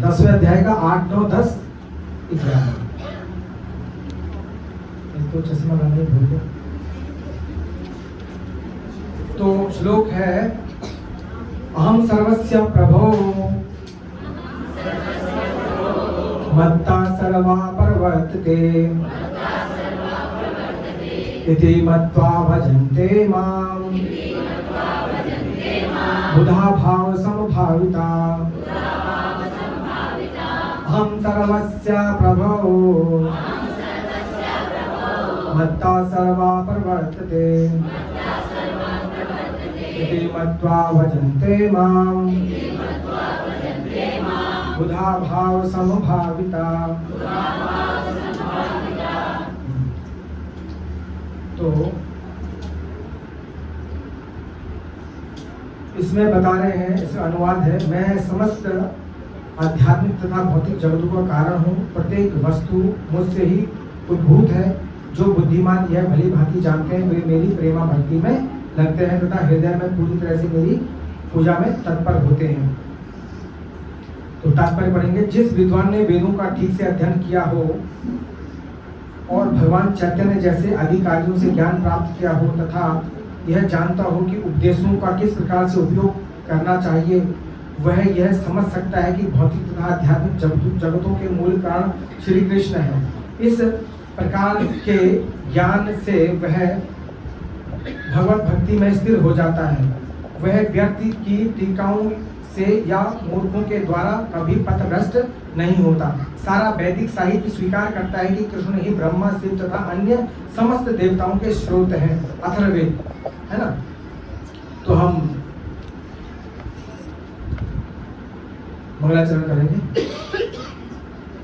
10वें अध्याय का 8, 9, 10, 11। तो चश्मा लाने भूल गया। तो श्लोक है, अहम सर्वस्य प्रभो मत्ता सर्वा प्रवर्तते इति मत्वा भजन्ते मां बुधा भाव समभाविता। अहम सर्वस्य प्रभो मत्ता सर्वा प्रवर्तते इति मत्वा भजन्ते मां बुधा भाव समभाविता। तो इसमें बता रहे हैं, इसका अनुवाद है, मैं समस्त आध्यात्मिक तथा भौतिक जगतों का कारण हूँ। प्रत्येक वस्तु मुझसे ही उद्भूत है। जो बुद्धिमान यह भली भांति जानते हैं वे मेरी प्रेमा भक्ति में लगते हैं तथा हृदय में पूरी तरह से मेरी पूजा में तत्पर होते हैं। तो तात्पर्य पढ़ेंगे, जिस विद्वान ने वेदों का ठीक से अध्ययन किया हो और भगवान चैतन्य जैसे अधिकारियों से ज्ञान प्राप्त किया हो तथा यह जानता हो कि उपदेशों का किस प्रकार से उपयोग करना चाहिए, वह यह समझ सकता है कि भौतिक तथा आध्यात्मिक जगतों के मूल कारण श्री कृष्ण है। इस प्रकार के ज्ञान से वह भगवत भक्ति में स्थिर हो जाता है। वह व्यक्ति की टीकाओं से या मूर्खों के द्वारा कभी पथभ्रष्ट नहीं होता। सारा वैदिक साहित्य स्वीकार करता है कि कृष्ण ही ब्रह्मा, शिव तथा अन्य समस्त देवताओं के स्रोत हैं। अथर्ववेद है ना। तो हम मंगलाचरण करेंगे।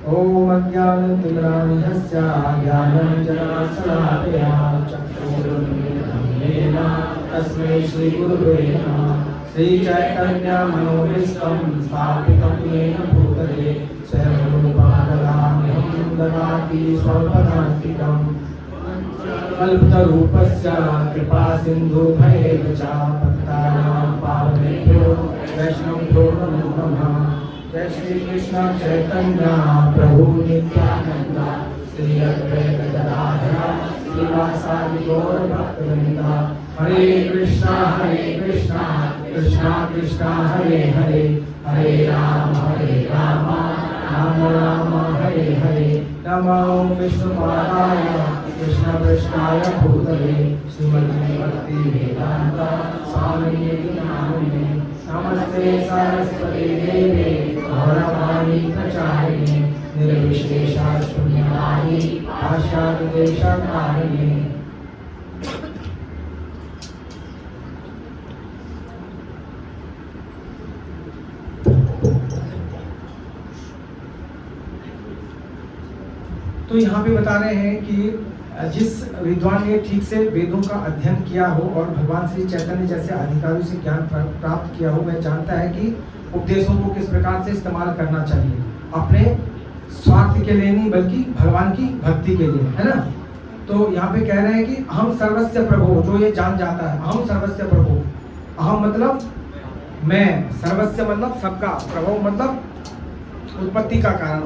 ओम अज्ञानतिमिरान्धस्य ज्ञानाञ्जनशलाकया चक्षुरुन्मीलितं तस्मै श्रीगुरुवे नमः। श्रीचैतन्यमनोभीष्टं स्थापितं येन भूतले स्वयं रूपं ददाम्यहं ददाति स्वल्पकान्तिकम्। कल्पतरूपस्य कृपा सिन्धुभैव च पतितानां पावनेभ्यो वैष्णवेभ्यो नमो नमः। जय श्री कृष्ण चैतन्य प्रभु नित्यानंद श्री अद्वैत गदाधर श्रीवासादि गौर भक्तवृंद। हरे कृष्णा कृष्णा कृष्णा हरे हरे, हरे राम राम राम हरे हरे। नमो विष्णुपादाय कृष्णपृष्ठाय भूतले श्रीमद् भक्ति वेदांत स्वामिने नामिने। नमस्ते सरस्वती देवे गौरवाणी प्रचारिणे निर्विशेषा शून्यवादी पाश्चात्यदेशकारिणे। तो यहाँ पे बता रहे हैं कि जिस विद्वान ने ठीक से वेदों का अध्ययन किया हो और भगवान श्री चैतन्य जैसे अधिकारियों से ज्ञान प्राप्त किया हो, वह जानता है कि उपदेशों को किस प्रकार से इस्तेमाल करना चाहिए, अपने स्वार्थ के लिए नहीं बल्कि भगवान की भक्ति के लिए, है ना। तो यहाँ पे कह रहे हैं कि हम सर्वस्य प्रभु, जो ये जान जाता है, हम सर्वस्य प्रभु। अहम मतलब मैं, सर्वस्य मतलब सबका, प्रभु मतलब उत्पत्ति का कारण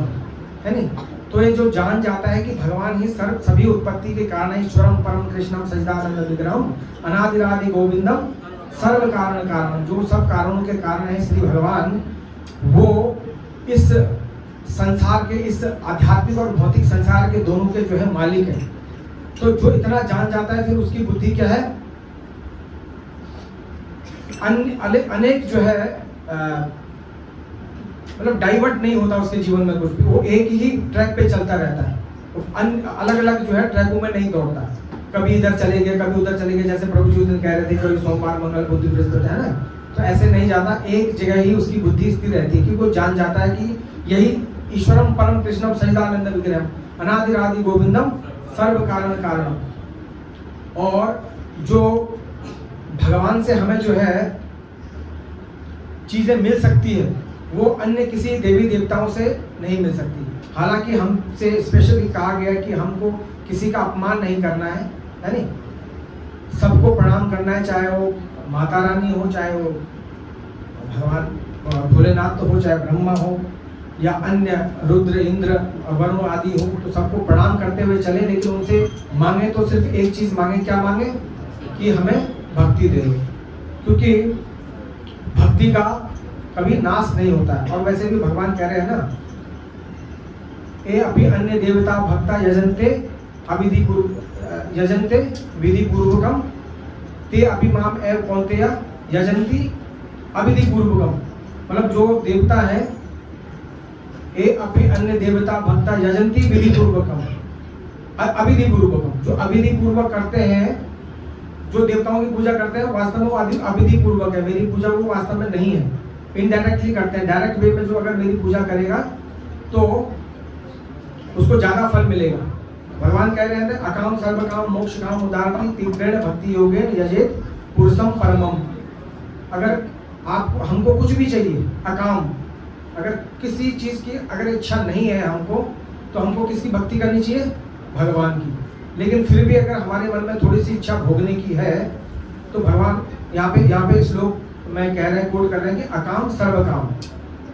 है नहीं। तो ये जो जान जाता है कि भगवान ही सर्व सभी उत्पत्ति के कारण है। ईश्वरम परम कृष्णम सच्चिदानंद विग्रहम अनादिरादि गोविंदम सर्व कारण कारण, जो सब कारणों के कारण है श्री भगवान, वो इस संसार के, इस आध्यात्मिक और भौतिक संसार के दोनों के जो है मालिक है। तो जो इतना जान जाता है फिर उसकी बुद्धि क्या है, अनेक जो है मतलब डाइवर्ट नहीं होता उसके जीवन में कुछ भी, वो एक ही ट्रैक पे चलता रहता है। अलग अलग जो है ट्रैकों में नहीं दौड़ता, कभी इधर चले गए कभी उधर चले गए। जैसे प्रभु जी कह रहे थे कभी सोमवार मंगल बुध बृहस्पति, है ना। तो ऐसे नहीं जाता, एक जगह ही उसकी बुद्धि स्थिर रहती है, क्योंकि वो जान जाता है कि यही ईश्वरम परम कृष्णम सच्चिदानंद विग्रहम अनादिरादि गोविंदम सर्व कारण कारण। और जो भगवान से हमें जो है चीजें मिल सकती है वो अन्य किसी देवी देवताओं से नहीं मिल सकती। हालांकि हमसे स्पेशली कहा गया है कि हमको किसी का अपमान नहीं करना है नहीं, सबको प्रणाम करना है, चाहे वो माता रानी हो, चाहे वो भगवान भोलेनाथ तो हो, चाहे ब्रह्मा हो, या अन्य रुद्र इंद्र वरुण आदि हो, तो सबको प्रणाम करते हुए चले, लेकिन उनसे मांगे तो सिर्फ एक चीज मांगे, क्या मांगे? कि हमें भक्ति दे दो, क्योंकि भक्ति का कभी नाश नहीं होता है। और वैसे भी भगवान कह रहे हैं ना, ए अपि अन्य देवता भक्ता यजन्ते यजन्ते विधि पूर्वकम ते अपि माम एव कौन्तेय यजन्ति अविधि पूर्वकम। मतलब जो देवता है, ए अपि अन्य देवता भक्ता यजन्ति विधि पूर्वकम, अविधि पूर्वकम, जो अविधि पूर्वक करते हैं, जो देवताओं की पूजा करते हैं, वास्तव में वो अविधि पूर्वक है, मेरी पूजा वो वास्तव में नहीं है, इनडायरेक्टली करते हैं। डायरेक्ट वे में जो अगर मेरी पूजा करेगा तो उसको ज्यादा फल मिलेगा। भगवान कह रहे हैं अकाम सर्वकाम मोक्ष काम उदारती तीव्रेण भक्ति योगेन यजेत पुरुषम परमम। अगर आप हमको कुछ भी चाहिए, अकाम, अगर किसी चीज की अगर इच्छा नहीं है हमको, तो हमको किसकी भक्ति करनी चाहिए? भगवान की। लेकिन फिर भी अगर हमारे मन में थोड़ी सी इच्छा भोगने की है, तो भगवान यहाँ पे श्लोक मैं कह रहे हैं, कोट कर रहे हैं कि अकाम सर्वकाम।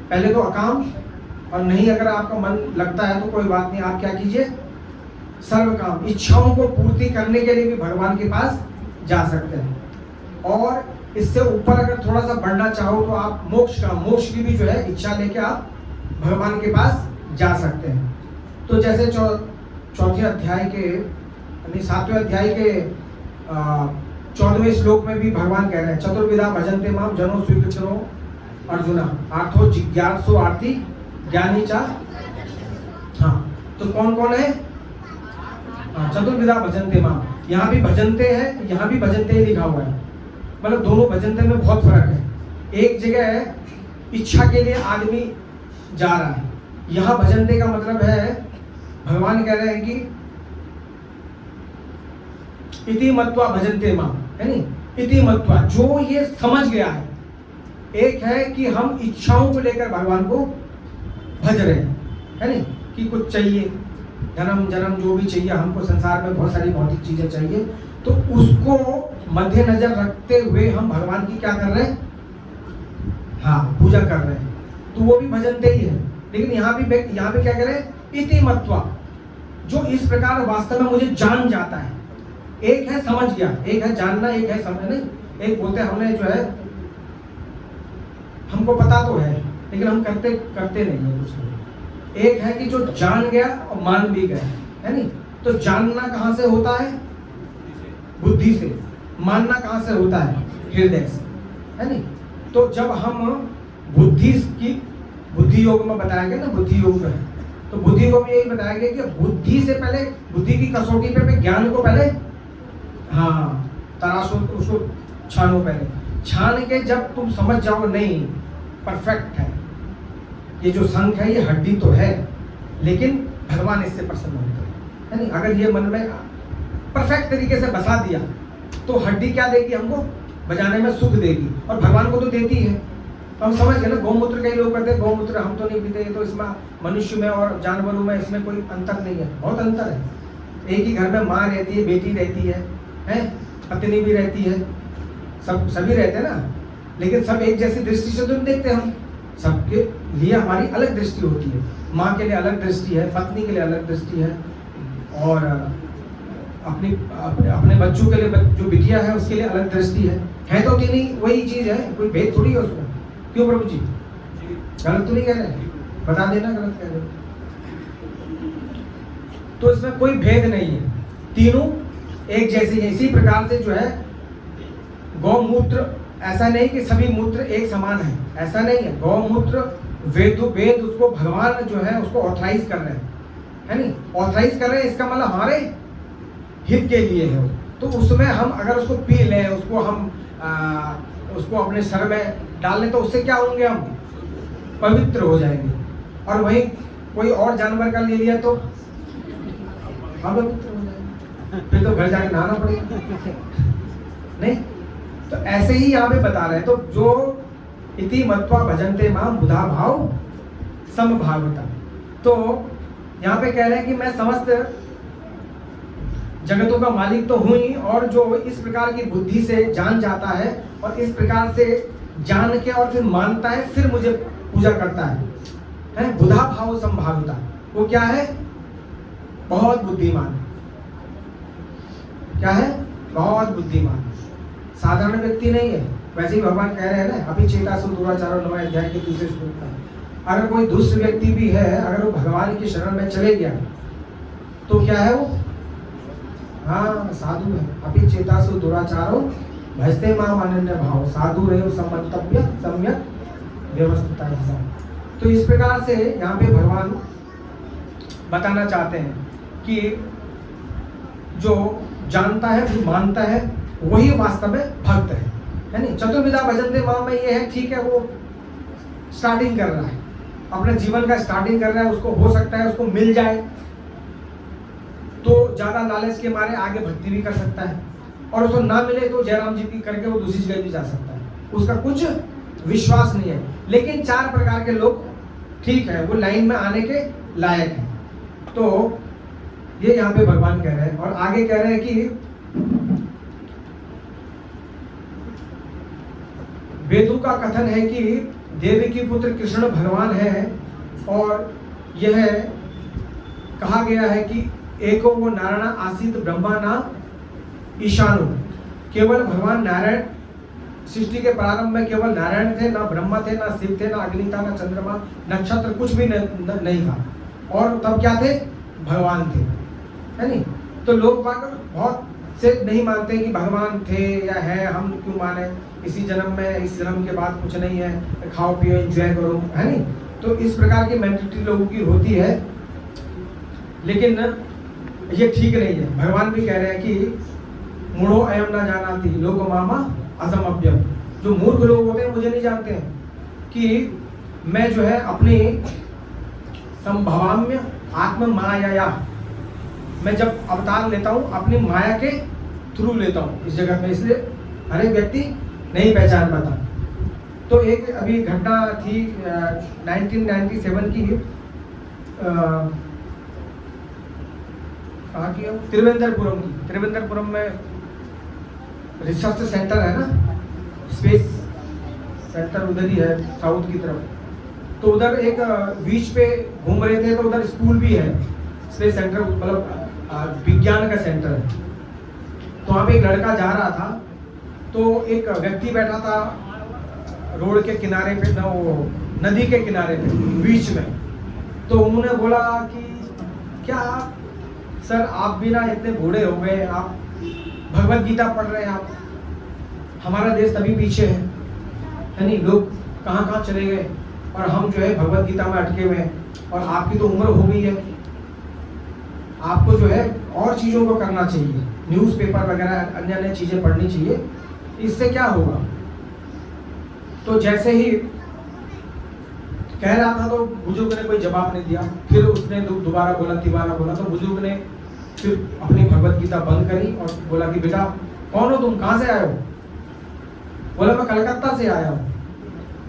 पहले तो अकाम, और नहीं अगर आपका मन लगता है तो कोई बात नहीं, आप क्या कीजिए? सर्व काम, इच्छाओं को पूर्ति करने के लिए भी भगवान के पास जा सकते हैं। और इससे ऊपर अगर थोड़ा सा बढ़ना चाहो तो आप मोक्ष की भी जो है इच्छा लेके आप भगवान के पास जा सकते हैं। तो जैसे चौथे अध्याय के यानी 7वें अध्याय के 14वें श्लोक में भी भगवान कह रहे हैं चतुर्विधा भजन्ते माम जनो स्वीकृतो अर्जुना आर्थो जिज्ञासु आर्ति ज्ञानी चा। हाँ, तो कौन कौन है? चतुर्विधा भजन्ते माम, यहाँ भी भजन्ते है, यहाँ भी भजन्ते ही लिखा हुआ है। मतलब दोनों भजन्ते में बहुत फर्क है। एक जगह इच्छा के लिए आदमी जा रहा है, यहाँ भजन्ते का मतलब है भगवान कह रहे हैं कि इति मत्वा भजन्ते माम, है नी, इति मत्वा, जो ये समझ गया है। एक है कि हम इच्छाओं को लेकर भगवान को भज रहे हैं, है नी, कि कुछ चाहिए, जन्म जो भी चाहिए हमको, संसार में बहुत सारी भौतिक चीजें चाहिए, तो उसको मद्देनजर रखते हुए हम भगवान की क्या कर रहे हैं? हाँ, पूजा कर रहे हैं, तो वो भी भजनते ही है। लेकिन यहाँ भी क्या कह रहे हैं? इति मत्वा, जो इस प्रकार वास्तव में मुझे जान जाता है। एक है समझ गया, एक है जानना, एक है समझ नहीं। एक बोलते हमने जो है हमको पता तो है लेकिन हम करते नहीं है कुछ नहीं। एक है कि जो जान गया और मान भी गया, है नी। तो जानना कहाँ से होता है? बुद्धि से। मानना कहाँ से होता है? हृदय से, है नी। तो जब हम बुद्धि योग में बताया गया ना, बुद्धि योग है, तो बुद्धि योग में यही बताया गया कि बुद्धि से पहले, बुद्धि की कसौटी पे ज्ञान को पहले तराशो, उसको छानो पहले। छान के जब तुम समझ जाओ नहीं परफेक्ट है, ये जो संख है ये हड्डी तो है, लेकिन भगवान इससे प्रसन्न होते हैं, है नहीं। अगर ये मन में परफेक्ट तरीके से बसा दिया तो हड्डी क्या देगी हमको? बजाने में सुख देगी, और भगवान को तो देती है। तो हम समझ गए ना, गौमूत्र कई लोग कहते हैं गौमूत्र हम तो नहीं पीते, तो इसमें मनुष्य में और जानवरों में इसमें कोई अंतर नहीं है। बहुत अंतर है। एक ही घर में माँ रहती है, बेटी रहती है, पत्नी भी रहती है, सभी रहते हैं ना, लेकिन सब एक जैसी दृष्टि से तो नहीं देखते हम। सबके लिए हमारी अलग दृष्टि होती है। माँ के लिए अलग दृष्टि है, पत्नी के लिए अलग दृष्टि है, और अपने बच्चों के लिए जो बिटिया है उसके लिए अलग दृष्टि है तो कि नहीं वही चीज है, कोई भेद थोड़ी है उसमें। क्यों प्रभु जी, गलत तो नहीं कह रहे? बता देना गलत कह रहे। तो इसमें कोई भेद नहीं है, तीनों एक जैसी है। इसी प्रकार से जो है गौमूत्र, ऐसा नहीं कि सभी मूत्र एक समान है, ऐसा नहीं है। गौमूत्र वेद उसको भगवान जो है उसको ऑथराइज कर रहे हैं, है नहीं। ऑथराइज कर रहे हैं, इसका मतलब हमारे हित के लिए है। तो उसमें हम अगर उसको पी लें, उसको हम उसको अपने सर में डाल लें, तो उससे क्या होंगे? हम पवित्र हो जाएंगे। और वही कोई और जानवर का ले लिया तो हम पवित्र हो जाएंगे, फिर तो घर जाके नहाना पड़ेगा नहीं। तो ऐसे ही यहाँ पे बता रहे हैं। तो जो इति मत्वा भजन्ते माम बुधा भाव समभावता, तो यहाँ पे कह रहे हैं कि मैं समस्त जगतों का मालिक तो हूं ही, और जो इस प्रकार की बुद्धि से जान जाता है और इस प्रकार से जान के और फिर मानता है, फिर मुझे पूजा करता है है बुधा भाव संभाविता, वो क्या है? बहुत बुद्धिमान। क्या है? बहुत बुद्धिमान, साधारण व्यक्ति नहीं है। वैसे ही भगवान कह रहे हैं ना, अभी चेतासु दुराचारो 9 अध्याय के दूसरे श्लोक में, अगर कोई दुष्ट व्यक्ति भी है, अगर वो भगवान की शरण में चले गया तो क्या है वो? हाँ, साधु है। अभी चेतासु दुराचारो भजते माम अनन्य भाव, साधु रहे समन्तव्य सम्यक व्यवस्थिता। तो इस प्रकार से यहाँ पे भगवान बताना चाहते हैं कि जो जानता है, जो मानता है, वही वास्तव में भक्त है नहीं? चतुर्विधा भजन्ते माम में ये है, ठीक है, वो स्टार्टिंग कर रहा है, अपने जीवन का स्टार्टिंग कर रहा है, उसको हो सकता है उसको मिल जाए तो ज्यादा लालच के मारे आगे भक्ति भी कर सकता है, और उसको ना मिले तो जयराम जी की करके वो दूसरी जगह भी जा सकता है, उसका कुछ विश्वास नहीं है। लेकिन 4 प्रकार के लोग ठीक है, वो लाइन में आने के लायक हैं। तो ये यहाँ पे भगवान कह रहे हैं, और आगे कह रहे हैं कि वेदों का कथन है कि देवी की पुत्र कृष्ण भगवान है, और यह कहा गया है कि एको वो नारायण आसीत ब्रह्मा ना ईशानु, केवल भगवान नारायण सृष्टि के प्रारंभ में केवल नारायण थे, ना ब्रह्मा थे, ना शिव थे, ना अग्नि था, ना चंद्रमा, नक्षत्र, कुछ भी नहीं था, और तब क्या थे? भगवान थे, है नहीं? तो लोग बहुत से नहीं मानते कि भगवान थे या है, हम क्यों माने, इसी जन्म में, इस जन्म के बाद कुछ नहीं है, खाओ पियो एंजॉय करो, है नहीं? तो इस प्रकार की मेंटालिटी लोगों की होती है, लेकिन ये ठीक नहीं है। भगवान भी कह रहे हैं कि मूढ़ो अयम ना जानाति लोको मामा असमभ्यम, जो मूर्ख लोग होते हैं मुझे नहीं जानते हैं कि मैं जो है अपनी संभवाम्य आत्म माया, मैं जब अवतार लेता हूँ अपनी माया के थ्रू लेता हूँ इस जगत में, इसलिए हर एक व्यक्ति नहीं पहचान पाता। तो एक अभी घटना थी 1997 की, कहाँ की है? त्रिवेंद्रपुरम की। त्रिवेंद्रपुरम में रिसर्च सेंटर है ना, स्पेस सेंटर उधर ही है, साउथ की तरफ। तो उधर एक बीच पे घूम रहे थे, तो उधर स्कूल भी है, स्पेस सेंटर, मतलब विज्ञान का सेंटर है। तो वहाँ पे एक लड़का जा रहा था, तो एक व्यक्ति बैठा था रोड के किनारे पे, ना वो नदी के किनारे पे बीच में। तो उन्होंने बोला कि क्या सर आप भी ना इतने बूढ़े हो गए, आप भगवत गीता पढ़ रहे हैं, आप, हमारा देश तभी पीछे है नहीं? लोग कहाँ कहाँ चले गए और हम जो है भगवत गीता में अटके हुए हैं, और आपकी तो उम्र हो गई है, आपको जो है और चीज़ों को करना चाहिए, न्यूज़पेपर वगैरह अन्य अन्य चीज़ें पढ़नी चाहिए, इससे क्या होगा? तो जैसे ही कह रहा था तो बुजुर्ग ने कोई जवाब नहीं दिया। फिर उसने दोबारा बोला, तिबारा बोला, तो बुजुर्ग ने फिर अपनी भगवत गीता बंद करी और बोला कि बेटा कौन हो तुम, कहाँ से आए हो? बोला मैं कलकत्ता से आया हूँ,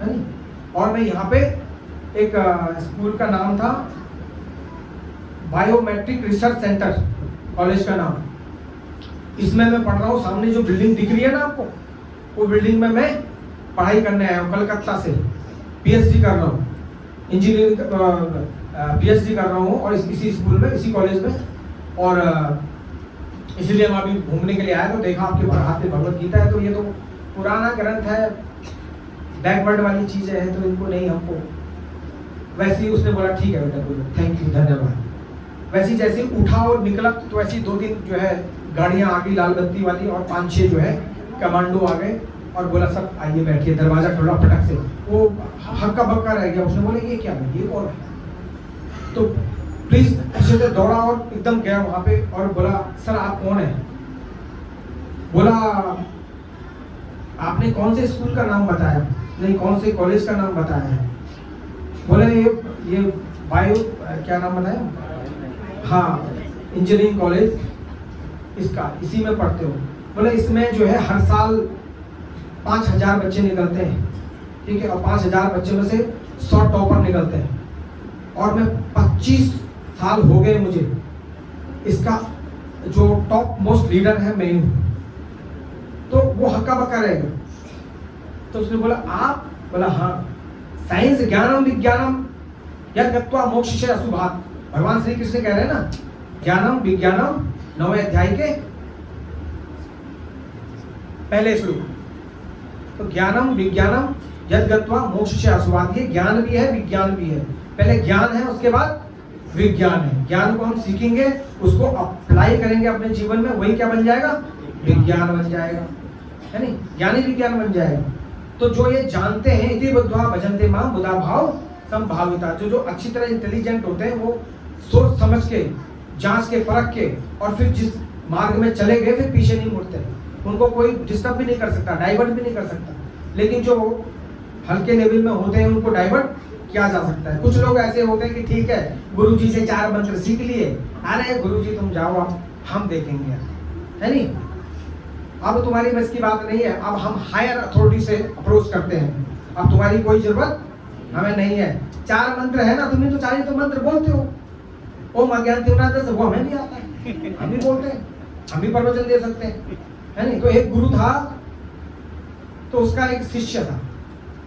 है नहीं? और मैं यहाँ पे एक स्कूल का नाम था बायोमेट्रिक रिसर्च सेंटर, कॉलेज का नाम, इसमें मैं पढ़ रहा हूँ। सामने जो बिल्डिंग दिख रही है ना आपको, वो बिल्डिंग में मैं पढ़ाई करने आया हूँ, कलकत्ता से पीएचडी कर रहा हूँ, इंजीनियरिंग पीएचडी कर रहा हूँ, और इसी स्कूल में, इसी कॉलेज में। और इसलिए हम अभी घूमने के लिए आए, तो देखा आपके हाथ में भगवत गीता है, तो ये तो पुराना ग्रंथ है, बैकवर्ड वाली चीज़ें हैं, तो इनको नहीं हमको। वैसे ही उसने बोला ठीक है बेटा, थैंक यू, धन्यवाद। वैसे जैसे उठा और निकला, तो ऐसी 2-3 जो है गाड़ियाँ आ गई लाल बत्ती वाली, और 5-6 जो है कमांडो आ गए, और बोला सब आइए बैठिए। दरवाजा खोला फटक से, वो हक्का बक्का रह गया। उसने बोले ये क्या है, ये कौन है? तो प्लीज पीछे से दौड़ा और एकदम गया वहाँ पे, और बोला सर आप कौन है? बोला आपने कौन से स्कूल का नाम बताया? नहीं, कौन से कॉलेज का नाम बताया है? बोले ये बायो क्या नाम बताया? हाँ, इंजीनियरिंग कॉलेज इसका, इसी में पढ़ते हो। बोले इसमें जो है हर साल 5000 बच्चे निकलते हैं, ठीक है, और 5000 बच्चे में से 100 टॉपर निकलते हैं, और मैं 25 साल हो गए मुझे, इसका जो टॉप मोस्ट लीडर है मैं हूँ। तो वो हक्का बक्का रहेगा। तो उसने बोला आप? बोला हाँ, साइंस ज्ञानम विज्ञानम यद गत्वा मोक्ष से अशुभात। भगवान श्री कृष्ण कह रहे हैं ना, ज्ञानम विज्ञानम, 9वें अध्याय के पहले श्लोक। तो ज्ञानम विज्ञानम यद गत्वा मोक्ष से अशुभात, ये ज्ञान भी है विज्ञान भी है। पहले ज्ञान है, उसके बाद विज्ञान है। ज्ञान को हम सीखेंगे, उसको अप्लाई करेंगे अपने जीवन में, वही क्या बन जाएगा? विज्ञान बन जाएगा, है नहीं? ज्ञानी विज्ञान बन जाएगा। तो जो ये जानते हैं, इति बुद्ध्वा भजन्ते मां बुधा भाव संभाविता, जो अच्छी तरह इंटेलिजेंट होते हैं, वो सोच समझ के, जांच के, परख के, और फिर जिस मार्ग में चले गए फिर पीछे नहीं मुड़ते। उनको कोई डिस्टर्ब भी नहीं कर सकता, डाइवर्ट भी नहीं कर सकता। लेकिन जो हल्के लेवल में होते हैं उनको डाइवर्ट किया जा सकता है। कुछ लोग ऐसे होते हैं कि ठीक है, गुरुजी से 4 मंत्र सीख लिए, अरे गुरुजी तुम जाओ, अब हम देखेंगे, है नहीं? अब तुम्हारी बस की बात नहीं है, अब हम हायर अथॉरिटी से अप्रोच करते हैं, अब तुम्हारी कोई जरूरत हमें नहीं है। 4 मंत्र है ना, तुम्हें तो 4 ही तो मंत्र बोलते हो। ओम अज्ञानतिमिरान्धस्य से, वो हमें भी आता है, हम भी बोलते हैं, हम भी प्रवचन दे सकते हैं, है नहीं? तो एक गुरु था, तो उसका एक शिष्य था,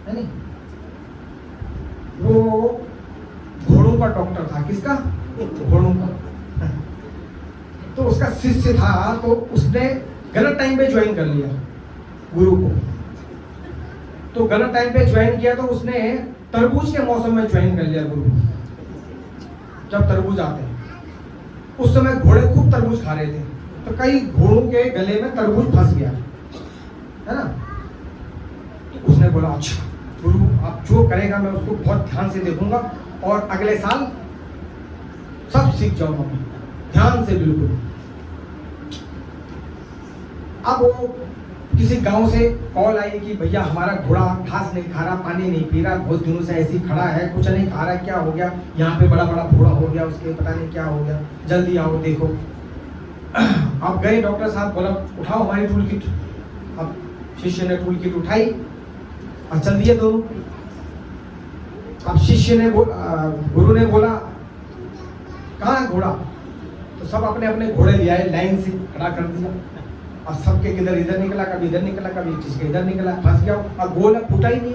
है नहीं? वो घोड़ों का डॉक्टर था। किसका? घोड़ों का। तो उसका शिष्य था, तो उसने गलत टाइम पे ज्वाइन कर लिया गुरु को। तो गलत टाइम पे ज्वाइन किया, तो उसने तरबूज के मौसम में ज्वाइन कर लिया गुरु। जब तरबूज आते हैं, उस समय घोड़े खूब तरबूज खा रहे थे, तो कई घोड़ों के गले में तरबूज फंस गया, है ना? उसने बोला, अच्छा गुरु आप जो करेगा मैं उसको बहुत ध्यान से देखूंगा, और अगले साल सब सीख जाऊंगा, ध्यान से बिल्कुल। अब वो किसी गांव से कॉल आई कि भैया हमारा घोड़ा घास नहीं खा रहा, पानी नहीं पी रहा, बहुत दिनों से ऐसे ही खड़ा है, कुछ नहीं खा रहा है, क्या हो गया? यहाँ पे बड़ा बड़ा फोड़ा हो गया उसके, पता नहीं क्या हो गया, जल्दी आओ देखो। अब गए डॉक्टर साहब, बोला उठाओ हमारी टूल किट। अब शिष्य ने टूल किट उठाई और चल दिए दोनों। अब शिष्य ने गुरु ने बोला, कहाँ है घोड़ा? तो सब अपने अपने घोड़े ले आए, लाइन से खड़ा कर दिया। अब सबके किधर इधर निकला, कभी इधर निकला, कभी एक चीज के इधर निकला, फंस गया। अब गोल फूटा ही नहीं,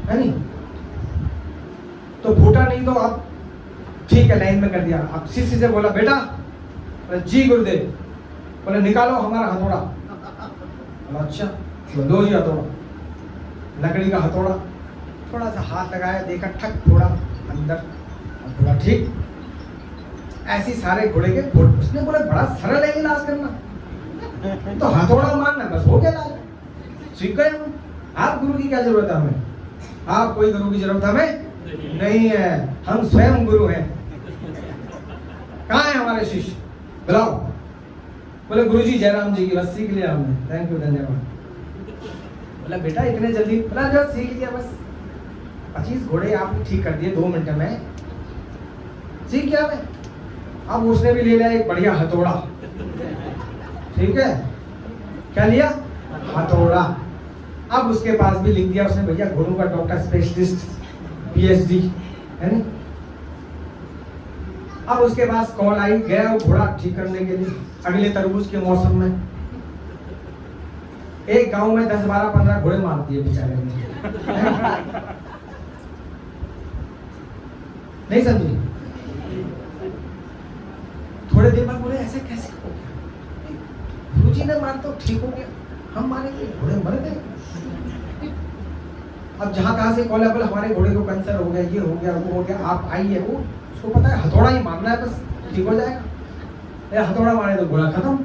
है नहीं? तो फूटा नहीं, तो अब ठीक है लाइन में कर दिया। अब शिष्य से बोला, बेटा, बोले जी गुरुदेव। बोले निकालो हमारा हथौड़ा। बोला अच्छा, तो लो ही हथौड़ा, लकड़ी का हथौड़ा। थोड़ा सा हाथ लगाया, देखा ठक थोड़ा अंदर। बोला ठीक, ऐसी सारे घोड़े के फोड़। उसने बोला बड़ा सरल है इलाज करना, तो हथौड़ा मारना, बस हो गया इलाज, सीख गए हम। आप गुरु की क्या जरूरत है हमें? आप कोई गुरु की जरूरत हमें नहीं है, हम स्वयं गुरु हैं। कहाँ है हमारे शिष्य? बुलाओ। बोले गुरुजी जयराम जी की, बस सीख लिया हमने, थैंक यू, धन्यवाद। बोला बेटा इतने जल्दी? बोला जब सीख लिया, बस 25 घोड़े आपने ठीक कर दिए 2 मिनट में, सीख गया मैं। अब उसने भी ले लिया एक बढ़िया हथौड़ा, ठीक है? क्या लिया? हथौड़ा। अब उसके पास भी लिख दिया उसने, भैया घोड़ों का डॉक्टर, स्पेशलिस्ट, PhD, है नहीं? अब उसके पास कॉल आई, गया वो घोड़ा ठीक करने के लिए अगले तरबूज के मौसम में। एक गांव में 10, 12, 15 घोड़े मार दिए बेचारे ने। नहीं समझी? थोड़े देर बाद बोले ऐसे कैसे हो गया? गुरुजी ने मार तो ठीक हो गया, हम मारेंगे, घोड़े मर गए। अब जहां कहां से कॉल है, बोले हमारे घोड़े को कैंसर हो गया, ये हो गया, वो हो गया, आप आइए। वो उसको पता है हथौड़ा ही मारना है, बस ठीक हो जाएगा। ये हथौड़ा मारे तो घोड़ा खत्म।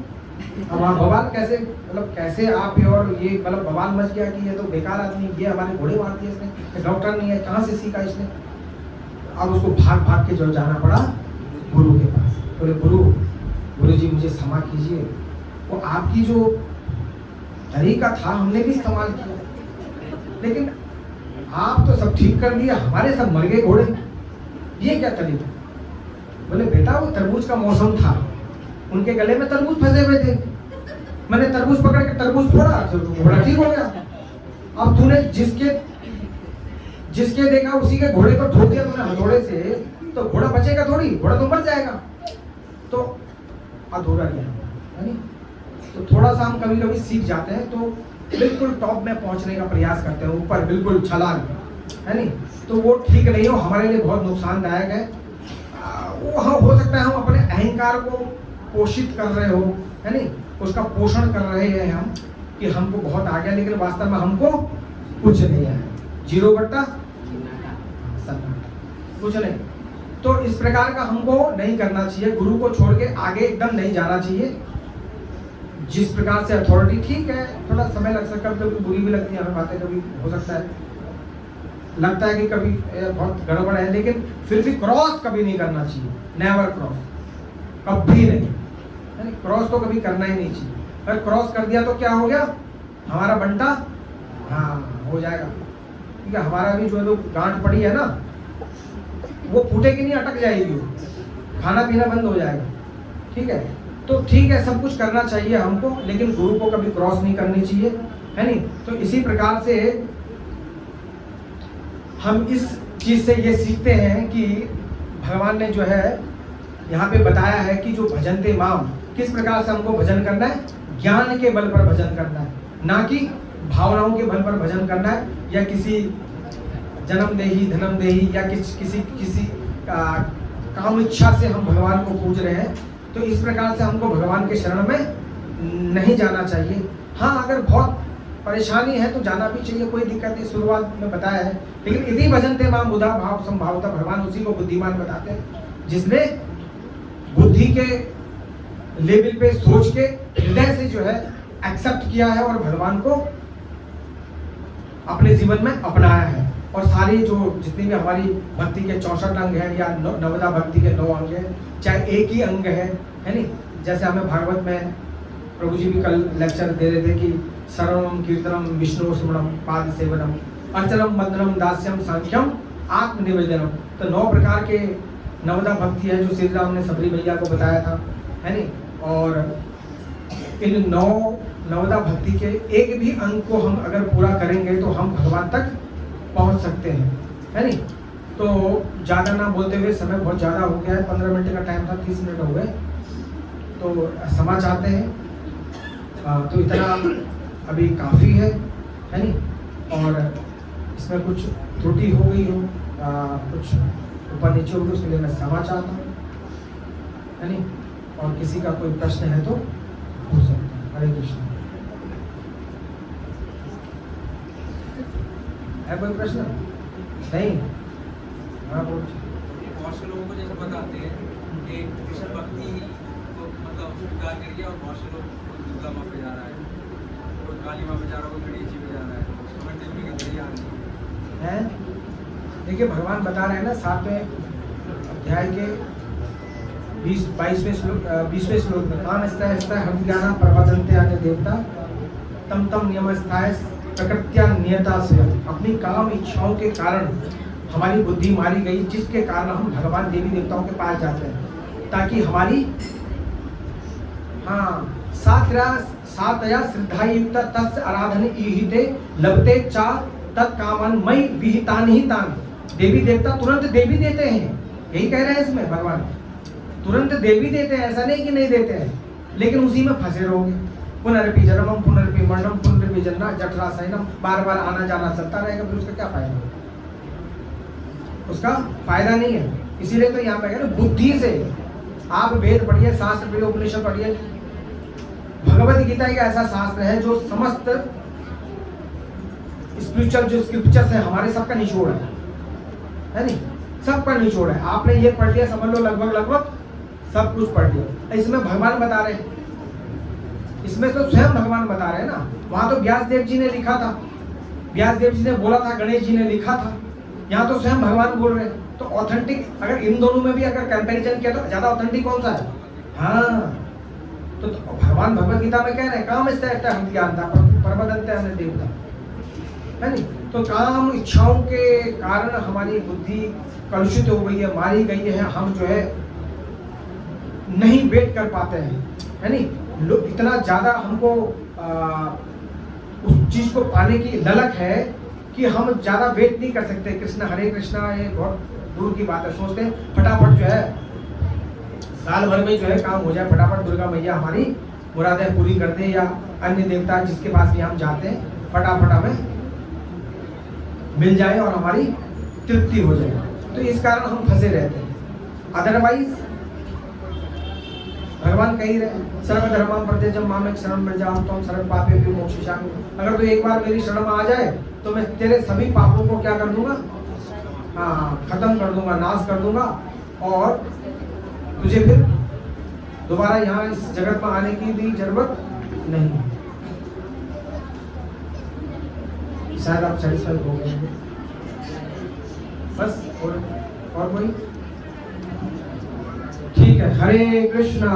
अब आप बवाल कैसे, मतलब कैसे आप ही, और ये मतलब बवाल मच गया कि ये तो बेकार आदमी, ये हमारे घोड़े मार दिए इसने, डॉक्टर नहीं है, कहाँ से सीखा इसने? अब उसको भाग भाग के जो जाना पड़ा गुरु के पास। बोले गुरुजी मुझे क्षमा कीजिए, वो आपकी जो तरीका था हमने भी इस्तेमाल किया, लेकिन आप तो सब ठीक कर दिया, हमारे सब मर गए घोड़े, ये क्या तरीका? बोले बेटा वो तरबूज का मौसम था, उनके गले में तरबूज फंसे हुए थे, मैंने तरबूज पकड़ के तरबूज फोड़ा, तो घोड़ा ठीक हो गया। अब तूने जिसके देखा उसी के घोड़े को ठोक दिया तूने हथौड़े से, तो घोड़ा बचेगा थोड़ी, घोड़ा तो मर जाएगा। तो अधूरा गया, है नहीं? तो थोड़ा सा हम कभी सीख जाते हैं, तो बिल्कुल टॉप में पहुंचने का प्रयास करते हैं, ऊपर बिल्कुल छलांग, है नहीं, तो वो ठीक नहीं हो, हमारे लिए बहुत नुकसानदायक है। वो हाँ हो सकता है हम अपने अहंकार को पोषित कर रहे हो, है नहीं, उसका पोषण कर रहे हैं हम कि हमको बहुत आ गया, लेकिन वास्तव में हमको कुछ नहीं है, 0/सन्नाटा, कुछ नहीं। तो इस प्रकार का हमको नहीं करना चाहिए, गुरु को छोड़ के आगे एकदम नहीं जाना चाहिए। जिस प्रकार से अथॉरिटी, ठीक है थोड़ा समय लग सकता है, कभी बुरी भी लगती है हमें बातें, कभी हो सकता है लगता है कि कभी बहुत गड़बड़ है, लेकिन फिर भी क्रॉस कभी नहीं करना चाहिए, नेवर क्रॉस, कभी नहीं, यानी क्रॉस तो कभी करना ही नहीं चाहिए। अगर क्रॉस कर दिया तो क्या हो गया, हमारा बंटा हाँ हो जाएगा, ठीक है, हमारा भी जो है तो गांठ पड़ी है ना, वो फूटेगी नहीं, अटक जाएगी, वो खाना पीना बंद हो जाएगा, ठीक है। तो ठीक है, सब कुछ करना चाहिए हमको, लेकिन गुरु को कभी क्रॉस नहीं करनी चाहिए, है नहीं। तो इसी प्रकार से हम इस चीज से ये सीखते हैं कि भगवान ने जो है यहाँ पे बताया है कि जो भजनते माम, किस प्रकार से हमको भजन करना है, ज्ञान के बल पर भजन करना है, ना कि भावनाओं के बल पर भजन करना है, या किसी जन्म देही धनम देही या किसी काम इच्छा से हम भगवान को पूज रहे हैं। तो इस प्रकार से हमको भगवान के शरण में नहीं जाना चाहिए। हाँ, अगर बहुत परेशानी है तो जाना भी चाहिए, कोई दिक्कत नहीं, शुरुआत में बताया है। लेकिन यदि भजनते माम बुधा भाव संभावता, भगवान उसी को बुद्धिमान बताते हैं जिसने बुद्धि के लेवल पे सोच के हृदय से जो है एक्सेप्ट किया है और भगवान को अपने जीवन में अपनाया है। और सारी जो जितनी भी हमारी भक्ति के 64 अंग हैं या नवदा भक्ति के 9 अंग हैं, चाहे एक ही अंग है नहीं, जैसे हमें भागवत में प्रभु जी भी कल लेक्चर दे रहे थे कि शरणम कीर्तनम विष्णु स्मरणम पाद सेवनम अर्चनम मदनम दास्यम सांख्यम आत्मनिवेदनम। तो 9 प्रकार के नवदा भक्ति है जो श्री राम ने सबरी मैया को बताया था, है नहीं। और इन 9 नवदा भक्ति के एक भी अंग को हम अगर पूरा करेंगे तो हम भगवान तक पहुंच सकते हैं, है नहीं। तो ज़्यादा ना बोलते हुए, समय बहुत ज़्यादा हो गया है, 15 मिनट का टाइम था, 30 मिनट हो गए, तो क्षमा चाहते हैं। तो इतना अभी काफ़ी है नहीं। और इसमें कुछ त्रुटि हो गई हो, कुछ ऊपर नीचे हो गई, उसके लिए मैं क्षमा चाहता हूँ, है नहीं। और किसी का कोई प्रश्न है तो पूछ सकते हैं। हरे कृष्ण। है कोई प्रश्न? नहीं? हाँ बोल। बहुत से लोगों को जैसे बताते हैं कि कृष्ण भक्ति को मतलब स्वीकार करिए, और बहुत से लोग दुर्गा माँ पे जा रहा है, कोई काली माँ पे जा रहा है, कोई गणेश जी पे जा रहा है, उसमें टिप्पणी के जरिए आ रही है। देखिए भगवान बता रहे हैं ना 7वें अध्याय के 20वें श्लोक में, कान स्था हम ज्ञाना प्रवदन्ते अन्य देवता तम तम नियम स्थाय प्रकृत्या नियता स्वयं। अपनी काम इच्छाओं के कारण हमारी बुद्धि मारी गई, जिसके कारण हम भगवान देवी देवताओं के पास जाते हैं, ताकि हमारी सातया श्रद्धा युक्त तस् आराधन ईहिते लभते चा तत्कामन मई विहितान ही तान। देवी देवता तुरंत देवी देते हैं, यही कह रहे हैं इसमें भगवान, तुरंत देवी देते हैं, ऐसा नहीं कि नहीं देते हैं, लेकिन उसी में फंसे रहोगे। पुनरपि जन्मम पुनरपि मरणम पुनरपि जन्म जठरा सैनम, बार बार आना जाना चलता रहेगा, फिर उसका क्या फायदा? उसका फायदा नहीं है। इसीलिए तो यहाँ पे कह रहे बुद्धि से आप वेद पढ़िए, शास्त्र पढ़िए, उपनिषद पढ़िए। भगवत गीता एक ऐसा शास्त्र है जो समस्त स्पिरिचुअल जो स्क्रिप्चर्स है हमारे सबका निचोड़ है नहीं, सबका निचोड़ है। आपने ये पढ़ लिया समझ लो, लगभग सब कुछ पढ़ लिया। इसमें भगवान बता रहे हैं, इसमें तो स्वयं भगवान बता रहे हैं ना। वहां तो व्यास देव जी ने लिखा था, व्यास देव जी ने बोला था, गणेश जी ने लिखा था, यहाँ तो स्वयं भगवान बोल रहे हैं। तो ऑथेंटिक अगर इन दोनों में भी अगर कंपैरिजन किया तो ज्यादा ऑथेंटिक कौन सा है? हाँ, तो भगवान भगवत गीता में कह रहे हैं काम इससे हम ज्ञान था प्रबदनते अन्य देवता, है नहीं। तो काम इच्छाओं के कारण हमारी बुद्धि कलुषित हो गई है, मारी गई है, हम जो है नहीं वेट कर पाते हैं, है नहीं। लोग इतना ज्यादा हमको उस चीज को पाने की ललक है कि हम ज्यादा वेट नहीं कर सकते। कृष्ण हरे कृष्णा ये बहुत दूर की बात है, सोचते हैं फटाफट जो है साल भर में जो है काम हो जाए, फटाफट दुर्गा मैया हमारी मुरादें पूरी कर दे, या अन्य देवता जिसके पास भी हम जाते हैं फटाफट हमें मिल जाए और हमारी तृप्ति हो जाए। तो इस कारण हम फंसे रहते हैं। अदरवाइज भगवान कह ही रहे, सर्वधर्मां परित्यज्य मामेक शरणं व्रजामि त्वं सर्व पापेभ्यो मोक्षयिष्यामि। अगर तू एक बार मेरी शरण में आ जाए तो मैं तेरे सभी पापों को क्या कर दूंगा, हाँ, खत्म कर दूंगा, नाश कर दूंगा, और तुझे फिर दोबारा यहाँ इस जगत में आने की भी जरूरत नहीं है। शायद आप सेटिस्फाइड हो गए होंगे। बस और कोई? ठीक है। हरे कृष्णा।